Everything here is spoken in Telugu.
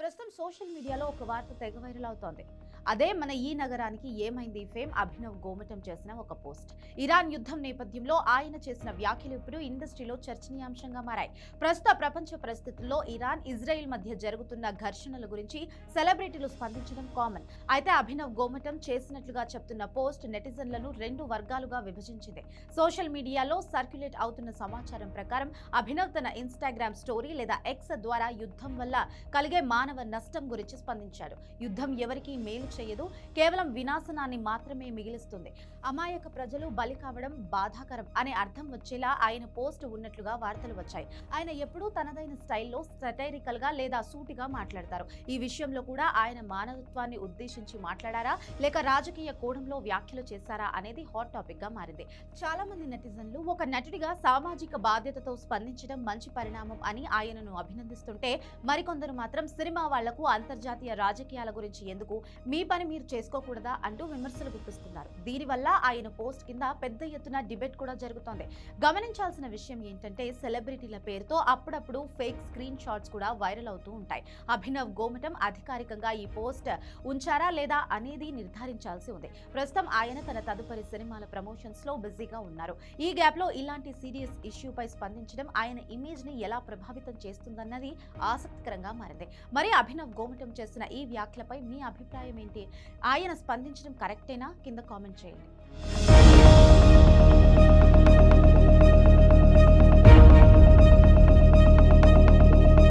ప్రస్తుతం సోషల్ మీడియాలో ఒక వార్త తెగ వైరల్ అవుతోంది. అదే మన ఈ నగరానికి ఏమైంది ఫేమ్ అభినవ్ గోమటం చేసిన ఒక పోస్ట్. ఇరాన్ యుద్ధం నేపథ్యంలో ఆయన చేసిన వ్యాఖ్యలు ఇప్పుడు ఇండస్ట్రీలో చర్చనీయాంశంగా మారాయి. ప్రస్తుత ప్రపంచ పరిస్థితుల్లో ఇరాన్, ఇజ్రాయెల్ మధ్య జరుగుతున్న ఘర్షణల గురించి సెలబ్రిటీలు స్పందించడం కామన్. అయితే అభినవ్ గోమటం చేసినట్లుగా చెప్తున్న పోస్ట్ నెటిజన్లను రెండు వర్గాలుగా విభజించింది. సోషల్ మీడియాలో సర్క్యులేట్ అవుతున్న సమాచారం ప్రకారం అభినవ్ తన ఇన్స్టాగ్రామ్ స్టోరీ లేదా ఎక్స్ ద్వారా యుద్ధం వల్ల కలిగే మానవ నష్టం గురించి స్పందించాడు. యుద్ధం ఎవరికీ మేలు చేయదు, కేవలం వినాశనాన్ని మాత్రమే మిగిలిస్తుంది. అమాయక ప్రజలు బలి కావడం బాధాకరం అనే అర్థం వచ్చేలా ఆయన పోస్ట్ ఉన్నట్లుగా వార్తలు వచ్చాయి. ఆయన ఎప్పుడూ తనదైన స్టైల్లో సటైరికల్ గా లేదా సూటిగా మాట్లాడతారు. ఈ విషయంలో కూడా ఆయన మానవత్వాన్ని ఉద్దేశించి మాట్లాడారా లేక రాజకీయ కోణంలో వ్యాఖ్యలు చేశారా అనేది హాట్ టాపిక్ గా మారింది. చాలా మంది నెటిజన్లు ఒక నటుడిగా సామాజిక బాధ్యతతో స్పందించడం మంచి పరిణామం అని ఆయనను అభినందిస్తుంటే, మరికొందరు మాత్రం సినిమా వాళ్లకు అంతర్జాతీయ రాజకీయాల గురించి ఎందుకు, మీ పని మీరు చేసుకోకూడదా అంటూ విమర్శలు గుప్పిస్తున్నారు. దీనివల్ల ఆయన పోస్ట్ కింద పెద్ద ఎత్తున డిబేట్ కూడా జరుగుతోంది. గమనించాల్సిన విషయం ఏంటంటే, సెలబ్రిటీల పేరుతో అప్పుడప్పుడు ఫేక్ స్క్రీన్ షాట్స్ కూడా వైరల్ అవుతూ ఉంటాయి. అభినవ్ గోమటం అధికారికంగా ఈ పోస్ట్ ఉంచారా లేదా అనేది నిర్ధారించాల్సి ఉంది. ప్రస్తుతం ఆయన తన తదుపరి సినిమాల ప్రమోషన్స్ లో బిజీగా ఉన్నారు. ఈ గ్యాప్ లో ఇలాంటి సీరియస్ ఇష్యూపై స్పందించడం ఆయన ఇమేజ్ ని ఎలా ప్రభావితం చేస్తుందన్నది ఆసక్తికరంగా మారింది. మరి అభినవ్ గోమటం చేసిన ఈ వ్యాఖ్యలపై మీ అభిప్రాయం ఏంటి? ఆయన స్పందించడం కరెక్టేనా? కింద కామెంట్ చేయండి.